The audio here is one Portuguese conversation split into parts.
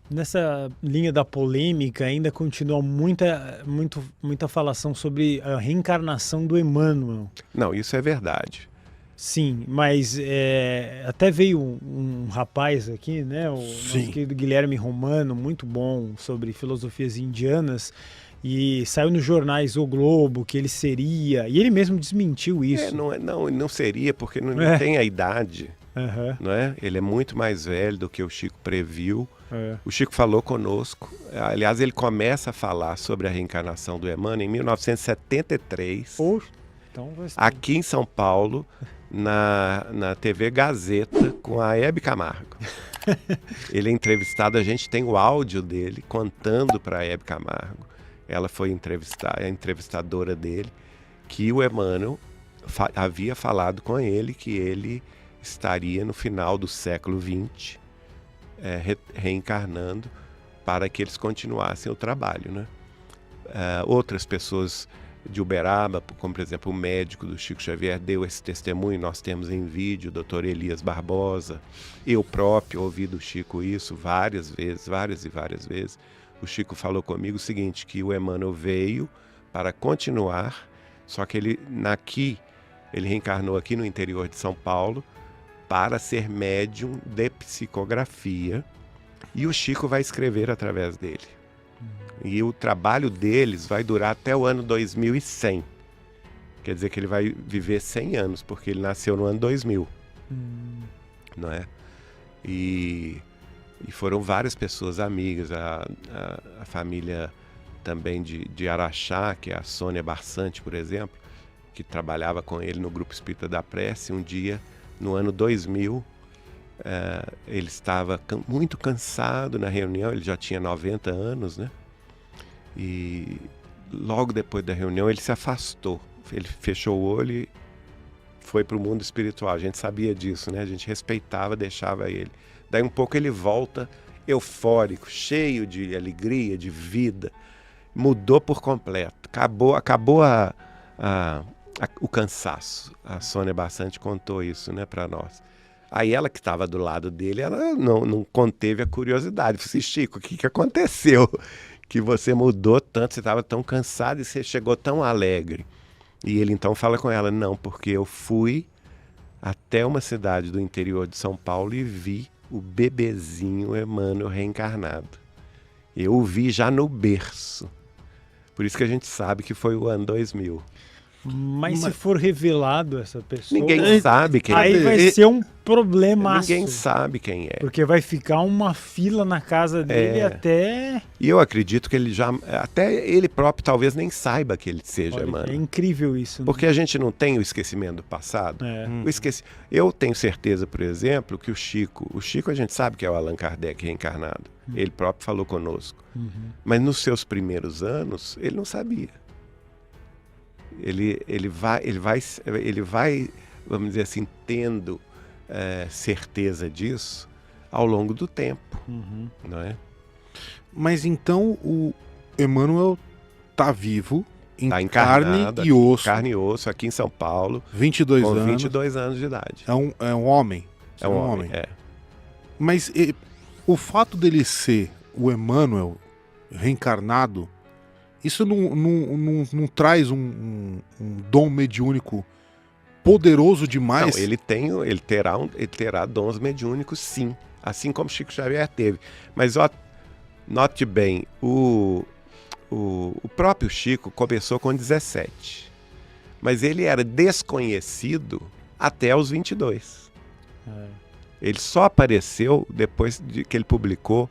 Nessa linha da polêmica ainda continua muita falação sobre a reencarnação do Emmanuel. Não, isso é verdade. Sim, mas até veio um rapaz aqui, né, o nosso querido Guilherme Romano, muito bom, sobre filosofias indianas, e saiu nos jornais O Globo que ele seria, e ele mesmo desmentiu isso. Não seria, porque não tem a idade, não é? Ele é muito mais velho do que o Chico previu. O Chico falou conosco, aliás, ele começa a falar sobre a reencarnação do Emmanuel em 1973, então aqui em São Paulo, na TV Gazeta, com a Hebe Camargo. Ele é entrevistado, a gente tem o áudio dele contando para a Hebe Camargo. Ela foi a entrevistadora dele, que o Emmanuel havia falado com ele que ele estaria no final do século XX reencarnando para que eles continuassem o trabalho, né? Outras pessoas de Uberaba, como por exemplo o médico do Chico Xavier, deu esse testemunho, nós temos em vídeo, o Dr. Elias Barbosa. Eu próprio ouvi do Chico isso várias e várias vezes. O Chico falou comigo o seguinte, que o Emmanuel veio para continuar, só que ele reencarnou aqui no interior de São Paulo para ser médium de psicografia, e o Chico vai escrever através dele. E o trabalho deles vai durar até o ano 2100. Quer dizer que ele vai viver 100 anos, porque ele nasceu no ano 2000. Não é? E foram várias pessoas amigas, a família também de Araxá, que é a Sônia Barçante, por exemplo, que trabalhava com ele no Grupo Espírita da Prece. Um dia, no ano 2000, ele estava muito cansado na reunião, ele já tinha 90 anos, né? E logo depois da reunião ele se afastou, ele fechou o olho e foi para o mundo espiritual. A gente sabia disso, né? A gente respeitava, deixava ele. Daí um pouco ele volta eufórico, cheio de alegria, de vida. Mudou por completo. Acabou o cansaço. A Sônia Bastante contou isso, né, para nós. Aí ela, que estava do lado dele, ela não conteve a curiosidade. Falei assim, Chico, o que aconteceu? Que você mudou tanto, você estava tão cansado e você chegou tão alegre. E ele então fala com ela, não, porque eu fui até uma cidade do interior de São Paulo e vi o bebezinho Emmanuel reencarnado. Eu o vi já no berço. Por isso que a gente sabe que foi o ano 2000. Mas se for revelado essa pessoa... Ninguém sabe quem é. Aí vai ser um problemaço. Ninguém sabe quem é. Porque vai ficar uma fila na casa dele até... E eu acredito que ele até ele próprio talvez nem saiba que ele seja Emmanuel. É incrível isso. Né? Porque a gente não tem o esquecimento do passado. Eu tenho certeza, por exemplo, que o Chico a gente sabe que é o Allan Kardec reencarnado. Ele próprio falou conosco. Mas nos seus primeiros anos, ele não sabia. Ele vai, vamos dizer assim, tendo certeza disso ao longo do tempo, não é? Mas então o Emmanuel está vivo, tá carne e osso. Carne e osso, aqui em São Paulo, 22 com anos. 22 anos de idade. É um homem. É um homem. Mas o fato dele ser o Emmanuel reencarnado, isso não traz um dom mediúnico poderoso demais? Não, ele terá dons mediúnicos, sim. Assim como Chico Xavier teve. Mas note bem, o próprio Chico começou com 17. Mas ele era desconhecido até os 22. Ele só apareceu depois que ele publicou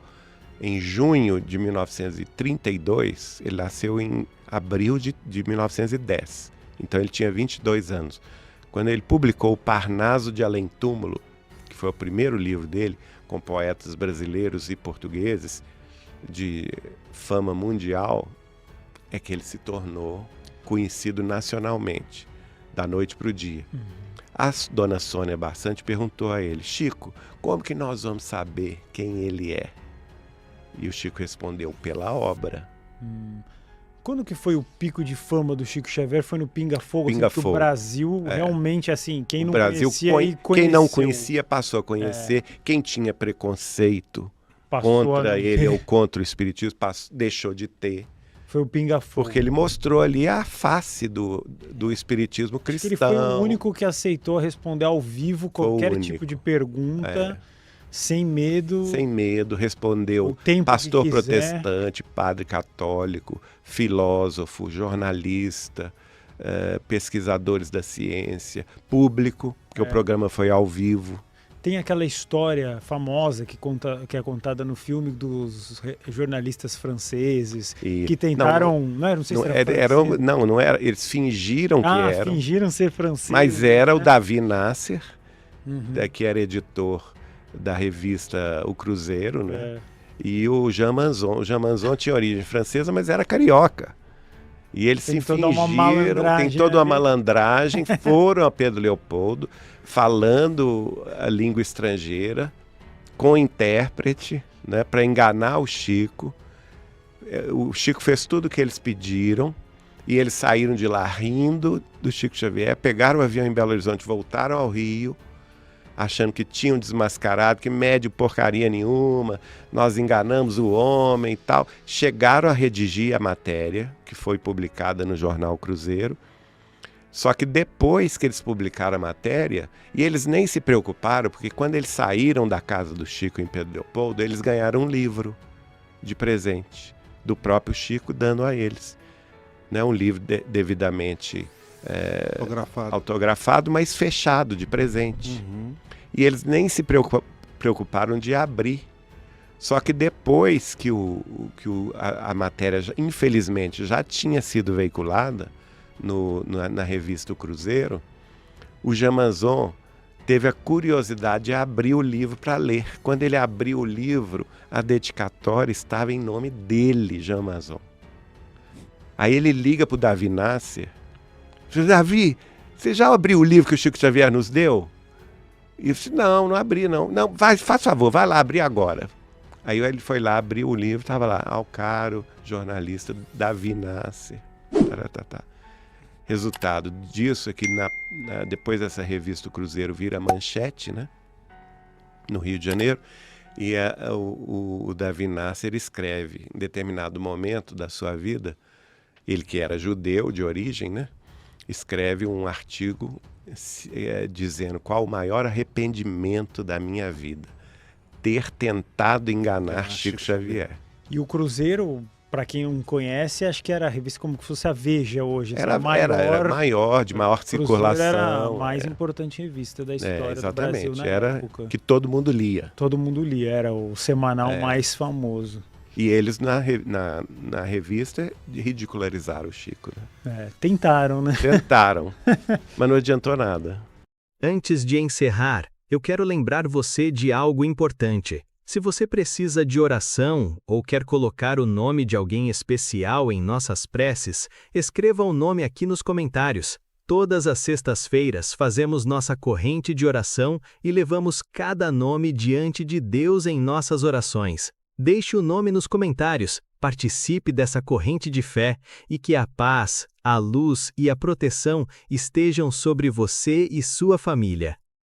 em junho de 1932, ele nasceu em abril de 1910. Então ele tinha 22 anos. Quando ele publicou o Parnaso de Além Túmulo, que foi o primeiro livro dele, com poetas brasileiros e portugueses de fama mundial, é que ele se tornou conhecido nacionalmente, da noite para o dia. A dona Sônia Bastante perguntou a ele, Chico, como que nós vamos saber quem ele é? E o Chico respondeu, pela obra. Quando que foi o pico de fama do Chico Xavier? Foi no Pinga Fogo? Pinga Fogo. Fogo. O Brasil realmente, assim, quem não Brasil, conhecia quem não conhecia passou a conhecer. Quem tinha preconceito contra ele ou contra o espiritismo, deixou de ter. Foi o pinga-fogo. Porque ele mostrou ali a face do espiritismo cristão. Ele foi o único que aceitou responder ao vivo qualquer tipo de pergunta, sem medo. Sem medo, respondeu pastor protestante, padre católico, filósofo, jornalista, pesquisadores da ciência, público, porque o programa foi ao vivo. Tem aquela história famosa que é contada no filme dos jornalistas franceses que tentaram... Não sei se não era. Eles fingiram que eram. Fingiram ser franceses. Mas era o Davi Nasser, que era editor da revista O Cruzeiro, né? E o Jean Manzon. O Jean Manzon tinha origem francesa, mas era carioca. E eles se fingiram, tem toda uma malandragem, foram a Pedro Leopoldo, falando a língua estrangeira, com intérprete, né, para enganar o Chico. O Chico fez tudo o que eles pediram, e eles saíram de lá rindo do Chico Xavier, pegaram o avião em Belo Horizonte, voltaram ao Rio, achando que tinham desmascarado, que médio porcaria nenhuma, nós enganamos o homem e tal. Chegaram a redigir a matéria, que foi publicada no jornal Cruzeiro, só que depois que eles publicaram a matéria, e eles nem se preocuparam, porque quando eles saíram da casa do Chico em Pedro Leopoldo, eles ganharam um livro de presente do próprio Chico, dando a eles. Né? Um livro devidamente autografado, mas fechado, de presente. E eles nem se preocuparam de abrir. Só que depois que a matéria, infelizmente, já tinha sido veiculada na revista O Cruzeiro, o Jean Manzon teve a curiosidade de abrir o livro para ler. Quando ele abriu o livro, a dedicatória estava em nome dele, Jean Manzon. Aí ele liga para o Davi Nasser. Davi, você já abriu o livro que o Chico Xavier nos deu? E eu disse, não abri, não. Não, faz favor, vai lá abrir agora. Aí ele foi lá, abriu o livro, estava lá, ao caro jornalista Davi Nasser. Resultado disso é que depois dessa revista O Cruzeiro vira manchete, né? No Rio de Janeiro, e o Davi Nasser escreve, em determinado momento da sua vida, ele que era judeu de origem, né? Escreve um artigo dizendo qual o maior arrependimento da minha vida. Ter tentado enganar Chico Xavier. E o Cruzeiro, para quem não conhece, acho que era a revista como se fosse a Veja hoje. Era maior, de maior circulação. Era a mais importante revista da história do Brasil na época. Que todo mundo lia. Todo mundo lia, era o semanal mais famoso. E eles, na revista, ridicularizaram o Chico. Né? Tentaram, né? Tentaram, mas não adiantou nada. Antes de encerrar, eu quero lembrar você de algo importante. Se você precisa de oração ou quer colocar o nome de alguém especial em nossas preces, escreva o nome aqui nos comentários. Todas as sextas-feiras fazemos nossa corrente de oração e levamos cada nome diante de Deus em nossas orações. Deixe o nome nos comentários, participe dessa corrente de fé e que a paz, a luz e a proteção estejam sobre você e sua família.